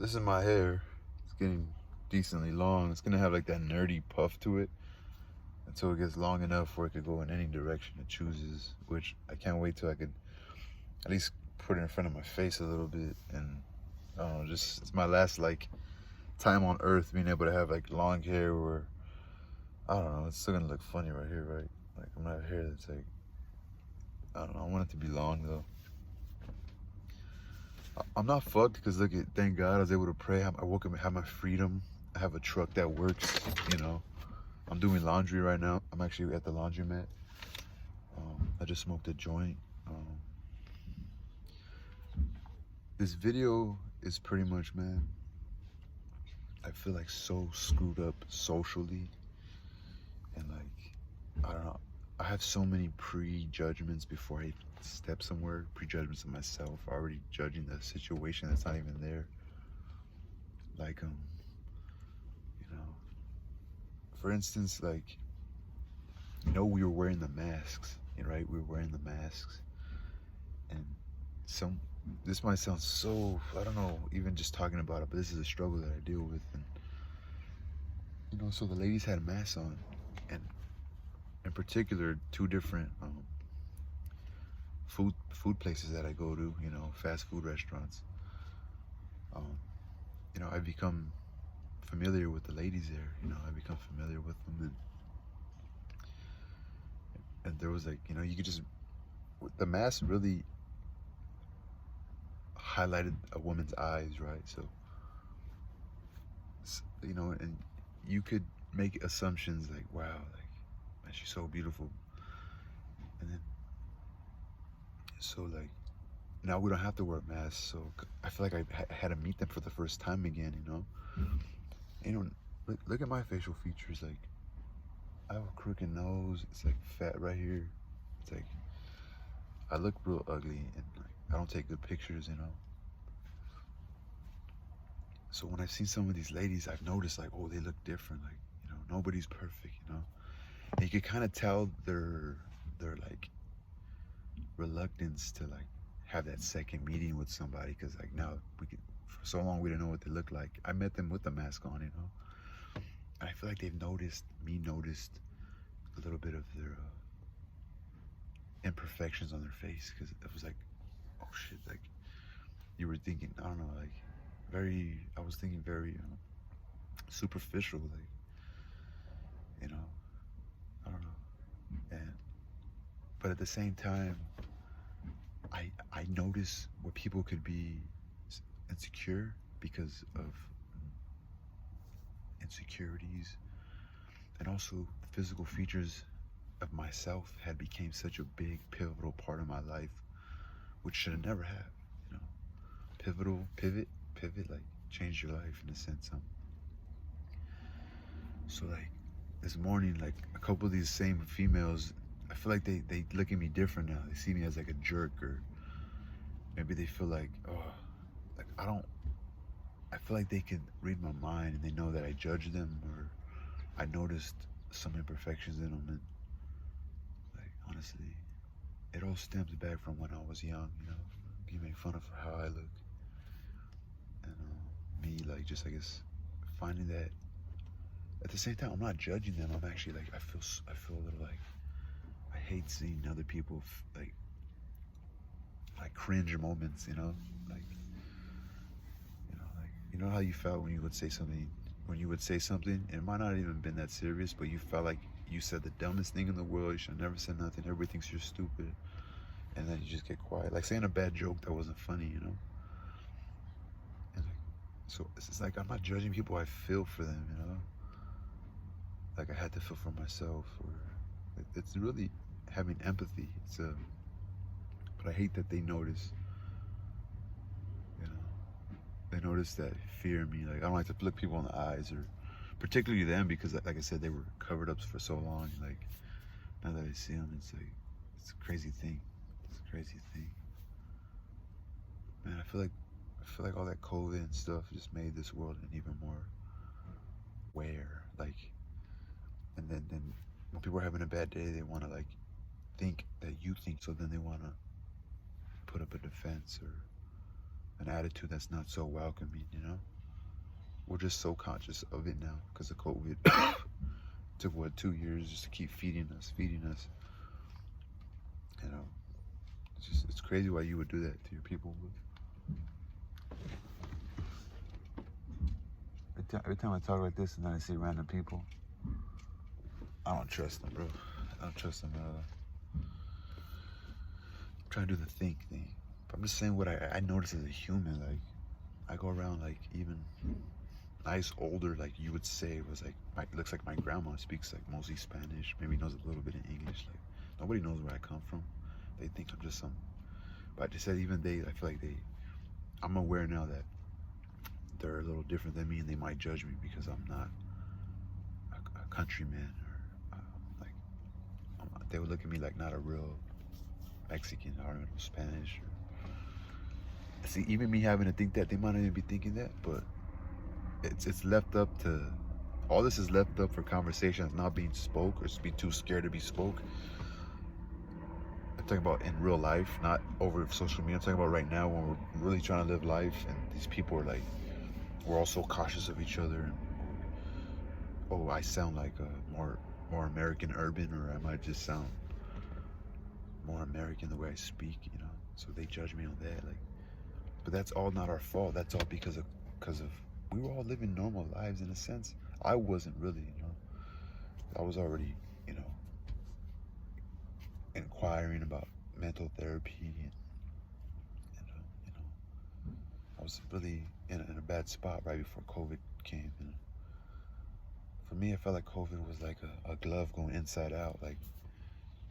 This is my hair. It's getting decently long. It's gonna have like that nerdy puff to it until it gets long enough where it could go in any direction it chooses, which I can't wait till I could at least put it in front of my face a little bit. And I don't know, just it's my last like time on earth being able to have like long hair where I don't know, it's still gonna look funny right here, right? Like I'm gonna have hair that's like, I don't know, I want it to be long though. I'm not fucked because look at, thank God I was able to pray. I woke up and have my freedom. I have a truck that works, you know. I'm doing laundry right now. I'm actually at the laundromat. I just smoked a joint. This video is pretty much, man, I feel like so screwed up socially. And like, I don't know. I have so many prejudgments before I step somewhere. Prejudgments of myself. Already judging the situation that's not even there. Like, you know, for instance, like, we were wearing the masks, right? We were wearing the masks, and this might sound so, I don't know, even just talking about it, but this is a struggle that I deal with. And so the ladies had masks on, and in particular, two different food places that I go to, fast food restaurants. I've become familiar with the ladies there. I become familiar with them, and there was like, you could just, the mask really highlighted a woman's eyes, right? So, and you could make assumptions like, wow, like, man, she's so beautiful. And then, so like, now we don't have to wear masks. So I feel like I had to meet them for the first time again, look at my facial features. Like, I have a crooked nose. It's like fat right here. It's like, I look real ugly, and like, I don't take good pictures. So when I've seen some of these ladies, I've noticed like, oh, they look different. Like, nobody's perfect. And you could kind of tell their like reluctance to like have that second meeting with somebody, because like now for so long we didn't know what they look like. I met them with the mask on, and I feel like they've noticed a little bit of their imperfections on their face, because it was like, oh shit, like you were thinking, I don't know, like I was thinking very superficial, like, I don't know. But at the same time, I notice where people could be insecure because of insecurities, and also physical features of myself had became such a big pivotal part of my life, which should have never have. Pivot, like change your life in a sense. So like this morning, like a couple of these same females, I feel like they look at me different now. They see me as like a jerk, or maybe they feel like, oh, like I feel like they can read my mind, and they know that I judge them, or I noticed some imperfections in them. And like, honestly, it all stems back from when I was young, being made fun of for how I look. And me, like, just, I guess, finding that at the same time, I'm not judging them. I'm actually like, I feel a little like, I hate seeing other people like cringe moments, like, how you felt when you would say something, and it might not even been that serious, but you felt like you said the dumbest thing in the world. You should have never said nothing. Everybody thinks you're stupid, and then you just get quiet, like saying a bad joke that wasn't funny, And like, so it's like I'm not judging people. I feel for them, Like I had to feel for myself, or it's really having empathy. But I hate that they notice, you know, they notice that fear in me. Like I don't like to look people in the eyes, or particularly them, because like I said, they were covered up for so long. Like now that I see them, it's like, it's a crazy thing. It's a crazy thing. Man, I feel like all that COVID and stuff just made this world an even more aware. Like, and then when people are having a bad day, they want to like think that you think so. Then they want to put up a defense, or an attitude that's not so welcoming, you know? We're just so conscious of it now because of COVID. Took what, 2 years just to keep feeding us. You know, it's crazy why you would do that to your people. Every time I talk like this and then I see random people, I don't trust them, bro. I don't trust them at all. I'm trying to do the think thing. But I'm just saying what I notice as a human. Like, I go around, like, even nice, older, like you would say, was like, looks like my grandma speaks like mostly Spanish, maybe knows a little bit in English. Like, nobody knows where I come from. They think I'm just some, but I just said even they, I feel like I'm aware now that they're a little different than me and they might judge me because I'm not a countryman or they would look at me like not a real Mexican or Spanish. See, even me having to think that, they might not even be thinking that, but it's left up to, all this is left up for conversations not being spoke or be too scared to be spoke. I'm talking about in real life, not over social media. I'm talking about right now when we're really trying to live life and these people are like, we're all so cautious of each other. And, oh, I sound like a more American urban, or I might just sound more American the way I speak, you know? So they judge me on that, like, but that's all not our fault. That's all because of we were all living normal lives in a sense. I wasn't really, you know. I was already, you know, inquiring about mental therapy and you know, I was really in a bad spot right before COVID came. You know? For me, I felt like COVID was like a glove going inside out. Like,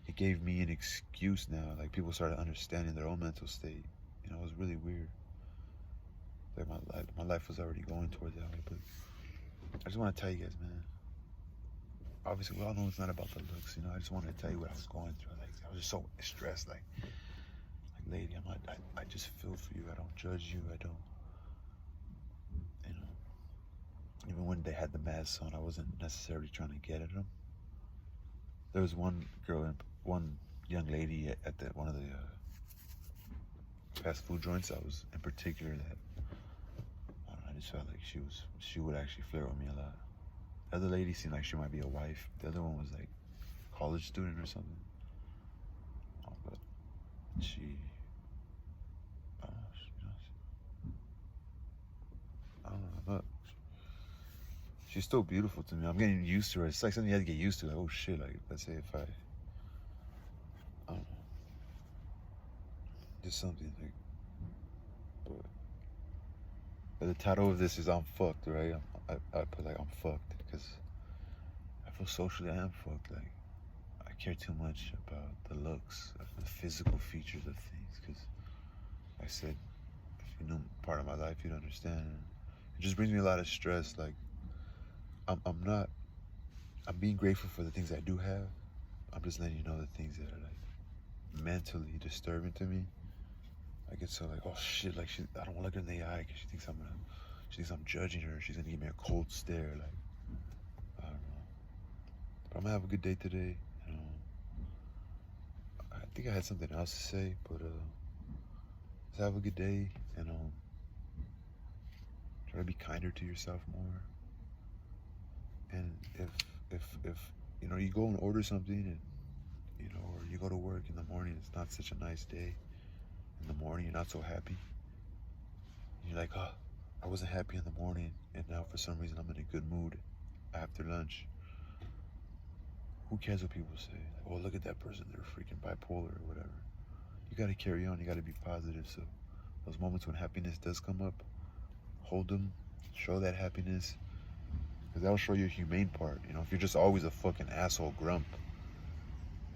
it gave me an excuse now. Like, people started understanding their own mental state. You know, it was really weird. Like, my life was already going towards that way, but I just want to tell you guys, man. Obviously, we all know it's not about the looks, you know. I just wanted to tell you what I was going through. Like, I was just so stressed. Like lady, I just feel for you. I don't judge you. I don't, you know. Even when they had the masks on, I wasn't necessarily trying to get at them. There was one young lady at one of the fast food joints. I was in particular that I just felt like she would actually flirt with me a lot. The other lady seemed like she might be a wife. The other one was like a college student or something. But she, I don't know, but she's still beautiful to me. I'm getting used to her. It's like something you have to get used to. Like, oh shit, like, let's say if I don't know, just something like, but the title of this is I'm fucked, right? I put like I'm fucked because I feel socially I am fucked. Like, I care too much about the looks, of the physical features of things, because I said, if you knew part of my life, you'd understand. It just brings me a lot of stress. Like, I'm being grateful for the things I do have. I'm just letting you know the things that are like mentally disturbing to me. I get so like, oh shit, like I don't want to look her in the eye because she thinks I'm judging her. She's gonna give me a cold stare. Like, I don't know. But I'm gonna have a good day today. You know, I think I had something else to say, but just have a good day and try to be kinder to yourself more. And if you know, you go and order something and you know, or you go to work in the morning, it's not such a nice day. In the morning, you're not so happy. You're like, oh, I wasn't happy in the morning, and now for some reason I'm in a good mood after lunch. Who cares what people say? Like, oh, look at that person, they're freaking bipolar or whatever. You gotta carry on, you gotta be positive. So those moments when happiness does come up, hold them, show that happiness, because that'll show your humane part. You know, if you're just always a fucking asshole grump,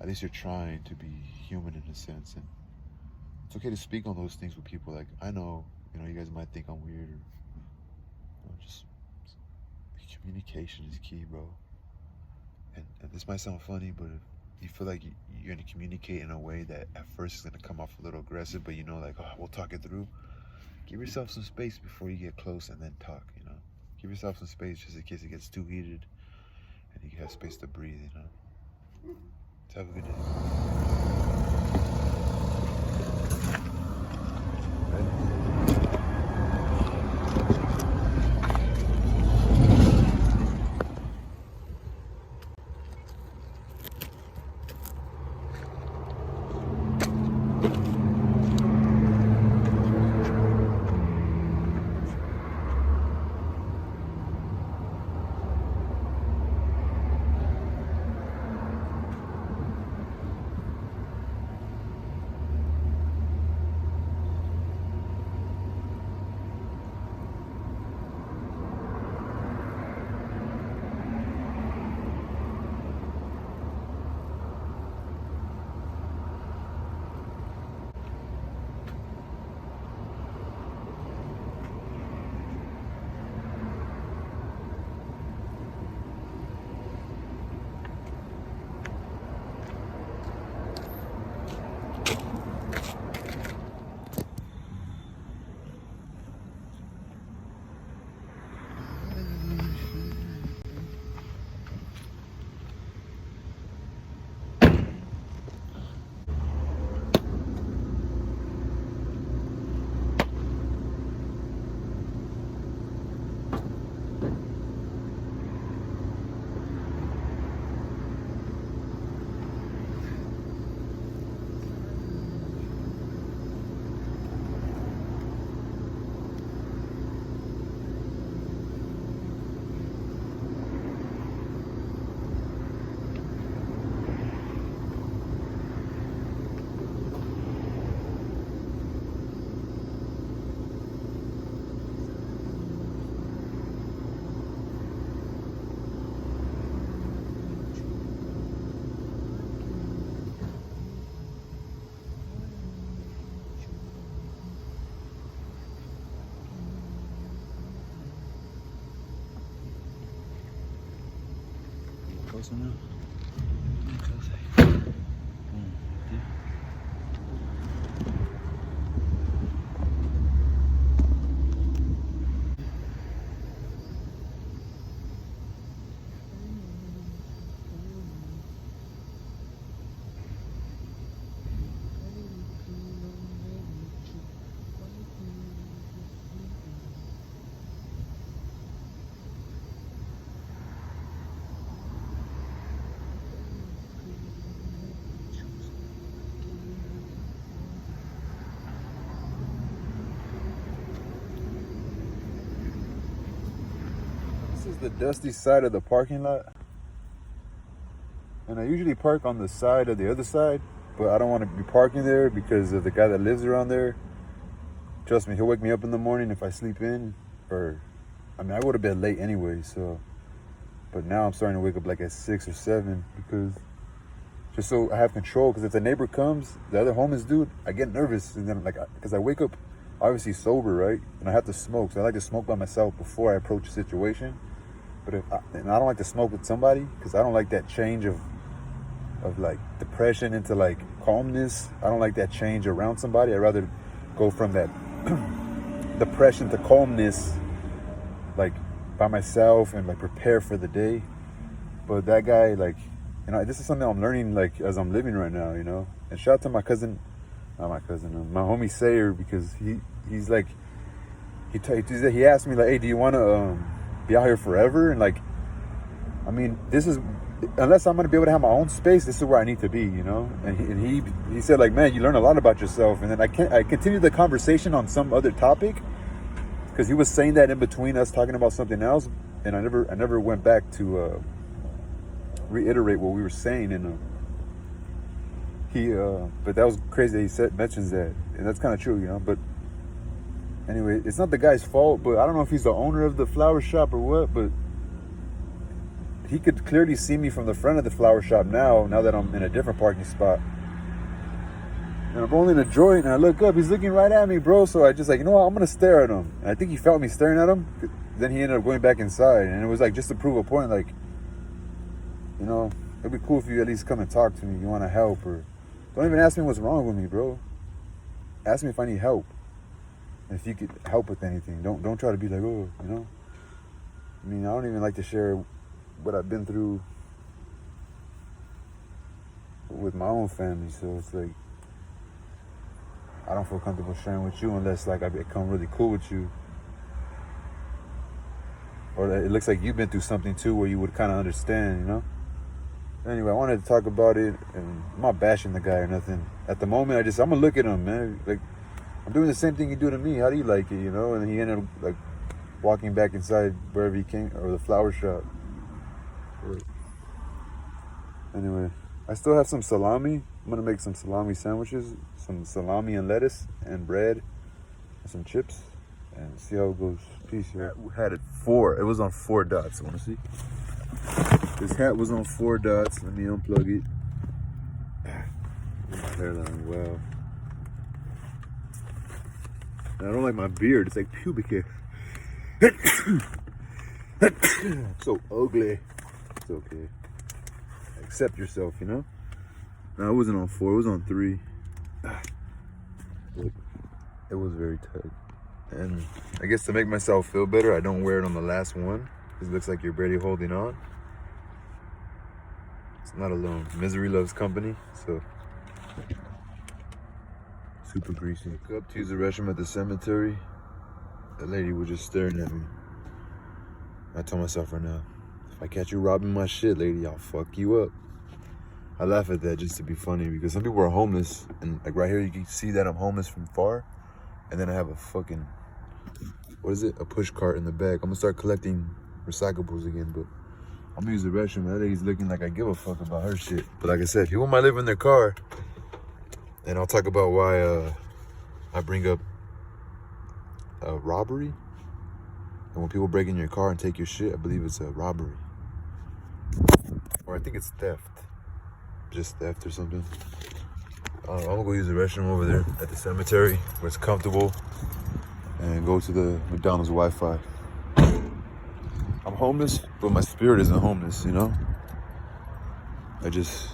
at least you're trying to be human in a sense. And it's okay to speak on those things with people. Like, I know, you know, you guys might think I'm weird, or you know, just communication is key, bro. And this might sound funny, but if you feel like you're gonna communicate in a way that at first is gonna come off a little aggressive, but you know, like, oh, we'll talk it through. Give yourself some space before you get close and then talk, you know. Give yourself some space just in case it gets too heated and you have space to breathe, you know. So have a good day. Ready? eso, ¿no? This is the dusty side of the parking lot. And I usually park on the side of the other side, but I don't want to be parking there because of the guy that lives around there. Trust me, he'll wake me up in the morning if I sleep in, or, I mean, I would have been late anyway, so, but now I'm starting to wake up like at 6 or 7 because, just so I have control, because if the neighbor comes, the other homeless dude, I get nervous, and then like, because I wake up obviously sober, right, and I have to smoke, so I like to smoke by myself before I approach a situation, but and I don't like to smoke with somebody, because I don't like that change of like depression into like calmness. I don't like that change around somebody. I'd rather go from that depression to calmness like by myself and like prepare for the day. But that guy, like, you know, this is something I'm learning like as I'm living right now, you know. And shout out to my cousin, not my cousin, my homie Sayer, because he's like, he asked me like, hey, do you want to be out here forever? And like, I mean, this is, unless I'm gonna be able to have my own space, this is where I need to be, you know. And he said like, man, you learn a lot about yourself. And then I continued the conversation on some other topic, because he was saying that in between us talking about something else, and I never went back to reiterate what we were saying. And but that was crazy that he mentions that, and that's kind of true, you know. But anyway, it's not the guy's fault, but I don't know if he's the owner of the flower shop or what, but he could clearly see me from the front of the flower shop now that I'm in a different parking spot. And I'm rolling a joint, and I look up, he's looking right at me, bro. So I just like, you know what, I'm gonna stare at him. And I think he felt me staring at him. Then he ended up going back inside, and it was like just to prove a point, like, you know, it'd be cool if you at least come and talk to me. You want to help, or don't even ask me what's wrong with me, bro. Ask me if I need help, and if you could help with anything. Don't try to be like, oh, you know. I mean, I don't even like to share what I've been through with my own family, so it's like I don't feel comfortable sharing with you unless like I become really cool with you, or it looks like you've been through something too where you would kind of understand, you know. Anyway, I wanted to talk about it, and I'm not bashing the guy or nothing. At the moment, I'm gonna look at him, man. Like, I'm doing the same thing you do to me. How do you like it, you know? And he ended up like walking back inside wherever he came, or the flower shop. Anyway, I still have some salami. I'm gonna make some salami sandwiches, some salami and lettuce and bread and some chips, and see how it goes. Peace, yeah. We had it 4. It was on 4 dots. Wanna see? This hat was on 4 dots. Let me unplug it. My hairline, wow. And I don't like my beard. It's like pubic hair. So ugly. It's okay. Accept yourself, you know? No, it wasn't on 4, it was on 3. It was very tight. And I guess to make myself feel better, I don't wear it on the last one, because it looks like you're barely holding on. It's not alone. Misery loves company, so. Super greasy. I woke up to use the restroom at the cemetery. The lady was just staring at me. I told myself right now, if I catch you robbing my shit, lady, I'll fuck you up. I laugh at that just to be funny, because some people are homeless, and like right here you can see that I'm homeless from far, and then I have a fucking, what is it, a push cart in the back. I'm gonna start collecting recyclables again, but I'm gonna use the restroom. That lady's looking like I give a fuck about her shit. But like I said, people might live in their car, and I'll talk about why I bring up robbery. And when people break in your car and take your shit, I believe it's a robbery. Or I think it's theft. Just theft or something. I'm gonna go use the restroom over there at the cemetery where it's comfortable, and go to the McDonald's Wi-Fi. I'm homeless, but my spirit isn't homeless, you know? I just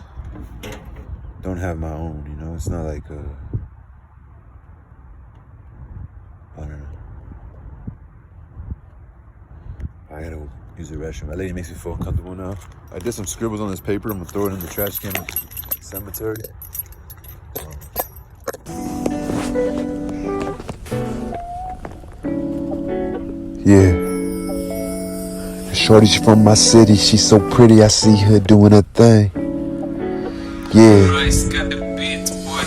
don't have my own, you know? It's not like I don't know. I gotta use the restroom. That lady makes me feel uncomfortable now. I did some scribbles on this paper. I'm gonna throw it in the trash can of the cemetery. Yeah. Shorty, she from my city. She's so pretty. I see her doing her thing. Yeah.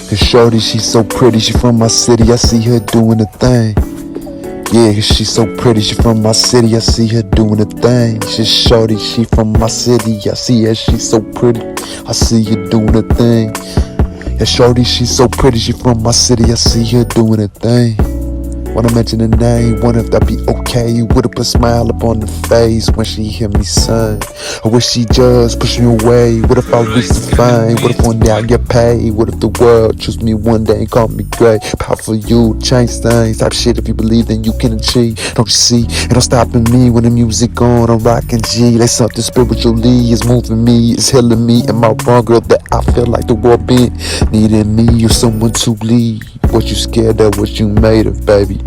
Cause shorty, she's so pretty. She from my city. I see her doing her thing. Yeah, cause she so pretty, she from my city, I see her doing her thing. She's shorty, she from my city, I see her, she so pretty, I see her doing her thing. Yeah, shorty, she so pretty, she from my city, I see her doing her thing. When I mention her name, wonder if that be okay. Would have put a smile up on her face when she hear me sing. Or would she just push me away? What if I reach the fame? What if one day I get paid? What if the world choose me one day and call me great? Powerful you, change things, type shit. If you believe, then you can achieve. Don't you see? It don't stopping me when the music on. I'm rocking G. There's something spiritually is moving me, it's healing me. Am I wrong, girl, that I feel like the world been needing me or someone to lead? What you scared of, what you made of, baby,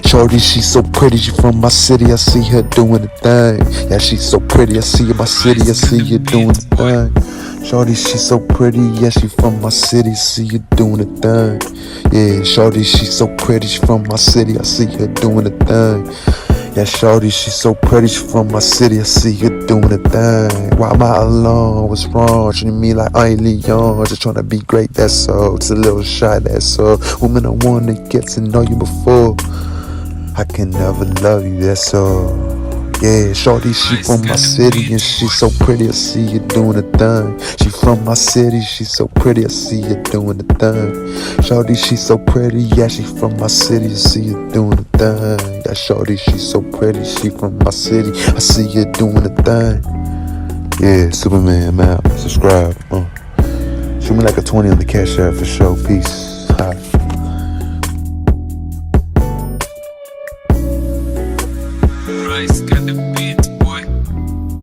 Shorty, she so pretty, she from my city, I see her doing the thing. Yeah, she so pretty, I see her in my city, I see her doing the thing. Shorty, she so pretty, yeah, she from my city, see her doing the thing. Yeah, shorty, she so pretty, she from my city, I see her doing the thing. Yeah, shorty, she so pretty, she from my city, I see her doing the thing. Why am I alone? What's wrong? Treating me like I ain't Leon, just trying to be great, that's all. Just a little shy, that's all. Woman, I wanna get to know you before I can never love you, that's all. Yeah, shorty, she from my city and she so pretty, I see you doing the thing. She from my city, she so pretty, I see you doing the thing. Shorty, she so pretty, yeah, she from my city, I see you doing the thing. Yeah, shorty, she so pretty, she from my city, I see you doing the thing. Yeah, Superman, I'm out. Subscribe. Shoot me like a 20 on the Cash App for sure. Peace. Hi.